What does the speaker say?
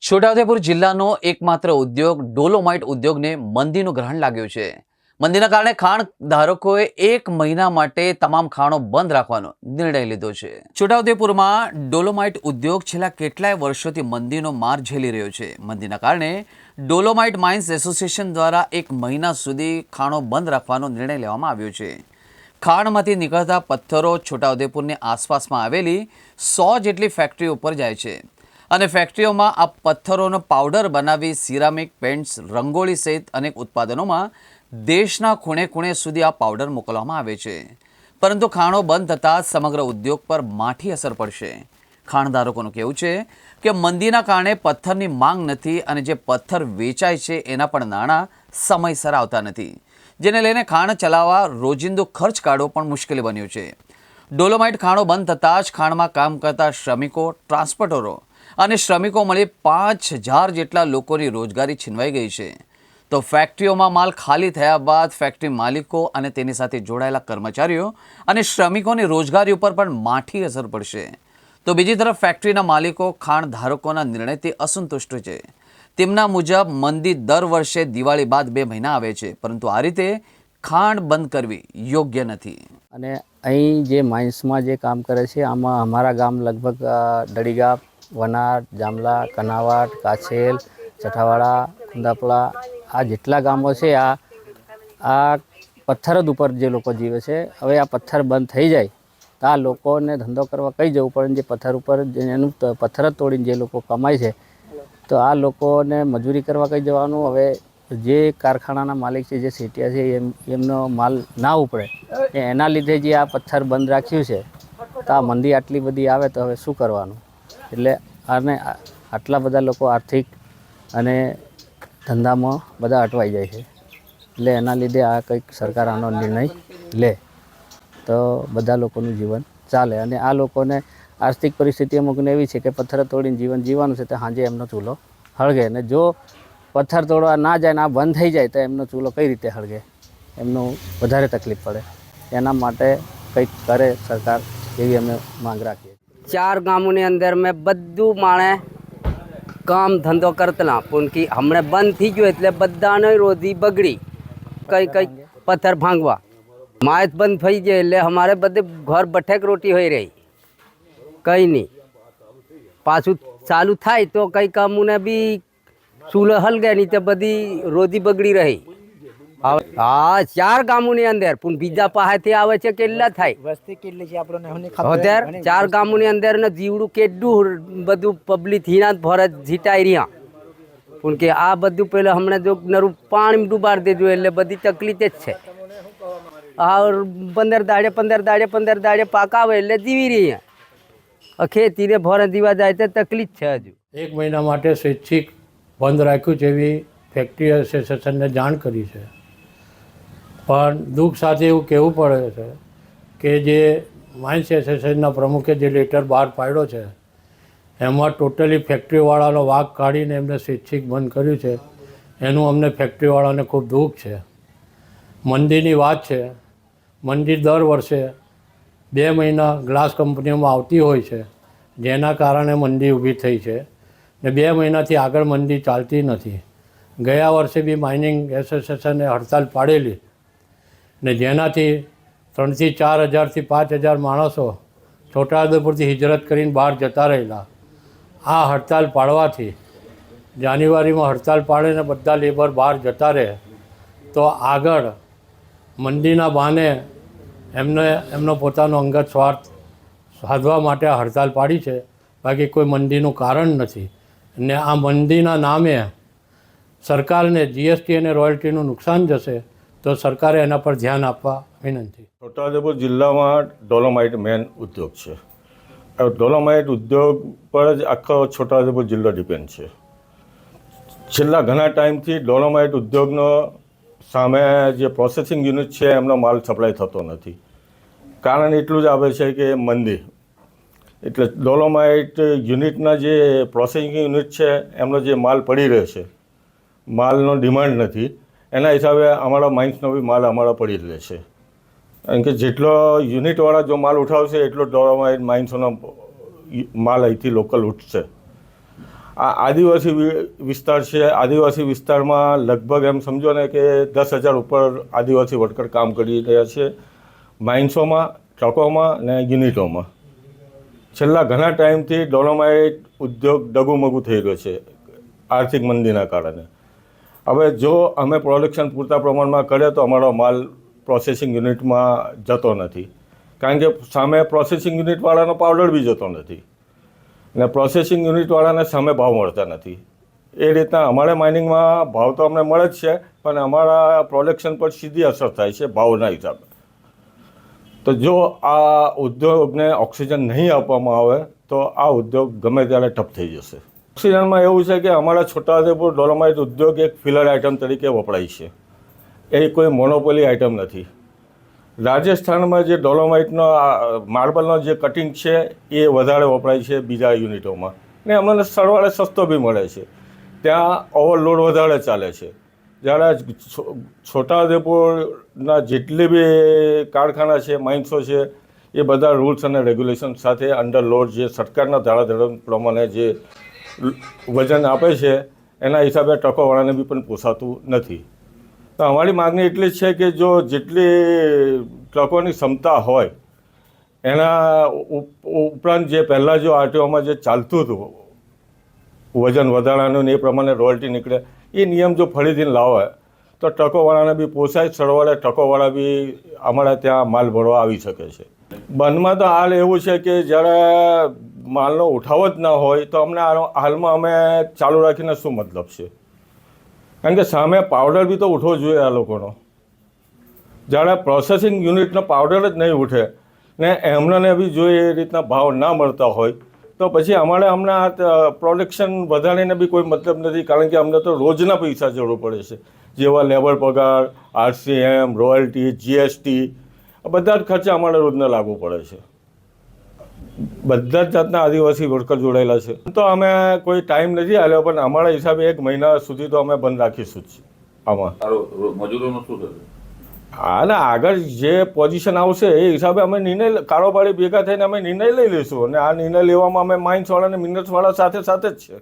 છોટાઉદેપુર જિલ્લાનો એકમાત્ર ઉદ્યોગ ડોલોમાઇટ ઉદ્યોગને મંદીનું ગ્રહણ લાગ્યું છે. મંદીના કારણે ખાણ ધારકોએ 1 મહિના માટે તમામ ખાણો બંધ રાખવાનો નિર્ણય લીધો છે. છોટાઉદેપુરમાં ડોલોમાઇટ ઉદ્યોગ છેલ્લા કેટલાય વર્ષોથી મંદીનો માર ઝેલી રહ્યો છે. મંદીના કારણે ડોલોમાઇટ માઇન્સ એસોસિએશન દ્વારા 1 મહિના સુધી ખાણો બંધ રાખવાનો નિર્ણય લેવામાં આવ્યો છે. ખાણમાંથી નીકળતા પથ્થરો છોટાઉદેપુરની આસપાસમાં આવેલી 100 જેટલી ફેક્ટરીઓ ઉપર જાય છે અને ફેક્ટરીઓમાં આ પથ્થરોનો પાવડર બનાવી સિરામિક, પેન્ટ્સ, રંગોળી સહિત અનેક ઉત્પાદનોમાં દેશના ખૂણે ખૂણે સુધી આ પાવડર મોકલવામાં આવે છે. પરંતુ ખાણો બંધ થતાં સમગ્ર ઉદ્યોગ પર માઠી અસર પડશે. ખાણધારકોનું કહેવું છે કે મંદીના કારણે પથ્થરની માંગ નથી અને જે પથ્થર વેચાય છે એના પણ નાણાં સમયસર આવતા નથી, જેને લઈને ખાણ ચલાવવા રોજિંદો ખર્ચ કાઢવો પણ મુશ્કેલી બન્યું છે. ડોલોમાઇટ ખાણો બંધ થતાં જ ખાણમાં કામ કરતા શ્રમિકો, ટ્રાન્સપોર્ટરો અને શ્રમિકો મળી 5000 જેટલા લોકોની રોજગારી છીનવાઈ ગઈ છે. તો ફેક્ટરીઓમાં માલ ખાલી થયા બાદ ફેક્ટરી માલિકો અને તેની સાથે જોડાયેલા કર્મચારીઓ અને શ્રમિકોની રોજગારી ઉપર પણ માઠી અસર પડશે. તો બીજી તરફ ફેક્ટરીના માલિકો ખાણ ધારકોના નિર્ણયથી અસંતુષ્ટ છે. તેમના મુજબ મંદી દર વર્ષે દિવાળી બાદ 2 મહિના આવે છે, પરંતુ આ રીતે ખાણ બંધ કરવી યોગ્ય નથી. અને અહીં જે માઇન્સમાં જે કામ કરે છે આમાં અમારા ગામ લગભગ દડીગામ, વનાટ, જામલા, કનાવાટ, કાછેલ, ચઠાવાડા, કુંદાપલા આ જેટલા ગામો છે આ પથ્થર જ ઉપર જે લોકો જીવે છે. હવે આ પથ્થર બંધ થઈ જાય તો આ લોકોને ધંધો કરવા કઈ જવું પડે. જે પથ્થર ઉપર એનું પથ્થર જ તોડીને જે લોકો કમાય છે તો આ લોકોને મજૂરી કરવા કઈ જવાનું. હવે જે કારખાનાના માલિક છે, જે સેટિયા છે, એમનો માલ ના ઉપડે એના લીધે જે આ પથ્થર બંધ રાખ્યું છે તો આ મંદી આટલી બધી આવે તો હવે શું કરવાનું. એટલે આને આટલા બધા લોકો આર્થિક અને ધંધામાં બધા અટવાઈ જાય છે. એટલે એના લીધે આ કંઈક સરકાર આનો નિર્ણય લે તો બધા લોકોનું જીવન ચાલે. અને આ લોકોને આર્થિક પરિસ્થિતિ અમુકને એવી છે કે પથ્થર તોડીને જીવન જીવવાનું છે તો સાંજે એમનો ચૂલો હળગે. અને જો પથ્થર તોડવા ના જાય ને આ બંધ થઈ જાય તો એમનો ચૂલો કઈ રીતે હળગે, એમનું વધારે તકલીફ પડે. એના માટે કંઈક કરે સરકાર એવી અમે માંગ રાખીએ. 4 ગામોની અંદર મેં બધું માણે કામ ધંધો કરતલા પણ કે હમણાં બંધ થઈ ગયો એટલે બધાને રોજી બગડી. કઈ પથ્થર ભાંગવા માયત બંધ થઈ જાય એટલે અમારે બધે ઘર બઠેક રોટી હોય રહી. કંઈ નહીં પાછું ચાલુ થાય તો કંઈ કામોને બી ચૂલો હલગે નહીં તો બધી રોજી બગડી રહી. હા 4 ગામોની અંદર પણ બીજા પાસેથી આવે છે કેટલા થાય વસ્તી કેટલી છે આપણને અત્યારે 4 ગામોની અંદર ને જીવડું કેટલું બધું પબ્લિક હીના ભરે જીટાઈ રહ્યા. પણ કે આ બધું પહેલાં હમણાં જો નરું પાણી ડૂબાડી દેજો એટલે બધી તકલીફ જ છે. આ 15 દાડે પાકાવે એટલે જીવી રહ્યા. ખેતીને ભરે દીવા જાય તો તકલીફ છે. હજુ 1 મહિના માટે સ્વૈચ્છિક બંધ રાખ્યું જેવી ફેક્ટરી એસોસિએશનને જાણ કરી છે. પણ દુઃખ સાથે એવું કહેવું પડે છે કે જે માઇન્સ એસોસિએશનના પ્રમુખે જે લેટર બહાર પાડ્યો છે એમાં ટોટલી ફેક્ટરીવાળાનો વાંક કાઢીને એમને સ્વૈચ્છિક બંધ કર્યું છે. એનું અમને ફેક્ટરીવાળાને ખૂબ દુઃખ છે. મંદીની વાત છે. મંદી દર વર્ષે 2 મહિના ગ્લાસ કંપનીઓમાં આવતી હોય છે, જેના કારણે મંદી ઊભી થઈ છે ને 2 મહિનાથી આગળ મંદી ચાલતી નથી. ગયા વર્ષે બી માઇનિંગ એસોસિએશને હડતાલ પાડેલી ને જેનાથી 3 થી 4 હજારથી 5000 માણસો છોટાઉદેપુરથી હિજરત કરીને બહાર જતા રહેલા. આ હડતાલ પાડવાથી જાન્યુઆરીમાં હડતાલ પાડીને બધા લેબર બહાર જતા રહે તો આગળ મંદીના બહાને એમનો પોતાનો અંગત સ્વાર્થ સાધવા માટે આ હડતાલ પાડી છે. બાકી કોઈ મંદીનું કારણ નથી. ને આ મંદીના નામે સરકારને જીએસટી અને રોયલ્ટીનું નુકસાન જશે તો સરકારે એના પર ધ્યાન આપવા વિનંતી. છોટાઉદેપુર જિલ્લામાં ડોલોમાઇટ મેન ઉદ્યોગ છે. ડોલોમાઇટ ઉદ્યોગ પર જ આખો છોટાઉદેપુર જિલ્લો ડિપેન્ડ છે. છેલ્લા ઘણા ટાઈમથી ડોલોમાઇટ ઉદ્યોગનો સામે જે પ્રોસેસિંગ યુનિટ છે એમનો માલ સપ્લાય થતો નથી. કારણ એટલું જ આવે છે કે મંદી. એટલે ડોલોમાઇટ યુનિટના જે પ્રોસેસિંગ યુનિટ છે એમનો જે માલ પડી રહે છે, માલનો ડિમાન્ડ નથી, એના હિસાબે અમારા માઇન્સનો બી માલ અમારા પડી રહે છે. કારણ કે જેટલો યુનિટવાળા જો માલ ઉઠાવશે એટલો ડોલોમાઇટ માઇન્સોનો માલ અહીંથી લોકલ ઉઠશે. આ આદિવાસી વિસ્તાર છે. આદિવાસી વિસ્તારમાં લગભગ એમ સમજો ને કે 10,000 ઉપર આદિવાસી વર્કર કામ કરી રહ્યા છે, માઇન્સોમાં, ટ્રકોમાં ને યુનિટોમાં. છેલ્લા ઘણા ટાઈમથી ડોલોમાઇટ ઉદ્યોગ ડગુમગુ થઈ રહ્યો છે આર્થિક મંદીના કારણે. હવે જો અમે પ્રોડક્શન પૂરતા પ્રમાણમાં કરીએ તો અમારો માલ પ્રોસેસિંગ યુનિટમાં જતો નથી, કારણ કે સામે પ્રોસેસિંગ યુનિટવાળાનો પાવડર બી જતો નથી ને પ્રોસેસિંગ યુનિટવાળાને સામે ભાવ મળતા નથી. એ રીતના અમારે માઇનિંગમાં ભાવ તો અમને મળે જ છે, પણ અમારા પ્રોડક્શન પર સીધી અસર થાય છે ભાવના હિસાબે. તો જો આ ઉદ્યોગને ઓક્સિજન નહીં આપવામાં આવે તો આ ઉદ્યોગ ગમે ત્યારે ઠપ થઈ જશે. ઓક્સિજનમાં એવું છે કે અમારા છોટાઉદેપુર ડોલોમાઇટ ઉદ્યોગ એક ફિલર આઇટમ તરીકે વપરાય છે, એ કોઈ મોનોપોલી આઇટમ નથી. રાજસ્થાનમાં જે ડોલોમાઇટનો માર્બલનો જે કટિંગ છે એ વધારે વપરાય છે બીજા યુનિટોમાં, ને અમને સરવાળે સસ્તો બી મળે છે. ત્યાં ઓવરલોડ વધારે ચાલે છે. જ્યારે છોટાઉદેપુરના જેટલી બી કારખાના છે, માઇન્સો છે, એ બધા રૂલ્સ અને રેગ્યુલેશન સાથે અંડર લોડ જે સરકારના ધારાધોરણ પ્રમાણે જે વજન આપે છે એના હિસાબે ટ્રકોવાળાને બી પણ પોસાતું નથી. તો અમારી માગણી એટલી જ છે કે જો જેટલી ટ્રકોની ક્ષમતા હોય એના ઉપરાંત જે પહેલાં જો આરટીઓમાં જે ચાલતું હતું વજન વધારાનું ને એ પ્રમાણે રોયલ્ટી નીકળે, એ નિયમ જો ફરીથી લાવે તો ટ્રકોવાળાને બી પોસાય, સરવાળે ટ્રકોવાળા બી અમારા ત્યાં માલ ભરવા આવી શકે છે. બંધમાં તો હાલ એવું છે કે જ્યારે માલનો ઉઠાવો જ ના હોય તો અમને હાલમાં અમે ચાલુ રાખીને શું મતલબ છે, કારણ કે સામે પાવડર બી તો ઉઠવો જોઈએ આ લોકોનો. જ્યારે પ્રોસેસિંગ યુનિટનો પાવડર જ નહીં ઉઠે ને એમનાને બી જો એ રીતના ભાવ ના મળતા હોય તો પછી અમારે હમણાં પ્રોડક્શન વધારીને બી કોઈ મતલબ નથી, કારણ કે અમને તો રોજના પૈસા જરૂર પડે છે, જેવા લેબર પગાર, RCM, રોયલ્ટી, GST, આ બધા જ ખર્ચા અમારે રોજના લાગુ પડે છે. બધા જ જાતના આદિવાસી વર્કર જોડાયેલા છે. તો અમે કોઈ ટાઈમ નથી આલ્યો, પણ અમારા હિસાબે 1 મહિના સુધી તો અમે બંધ રાખીશું જ આમાં. મજૂરોનું શું થશે? હા ને, આગળ જે પોઝિશન આવશે એ હિસાબે અમે નિર્ણય કારોબારી ભેગા થઈને અમે નિર્ણય લઈ લઈશું, અને આ નિર્ણય લેવામાં અમે માઇન્સવાળા અને મિનરલ્સવાળા સાથે જ છે.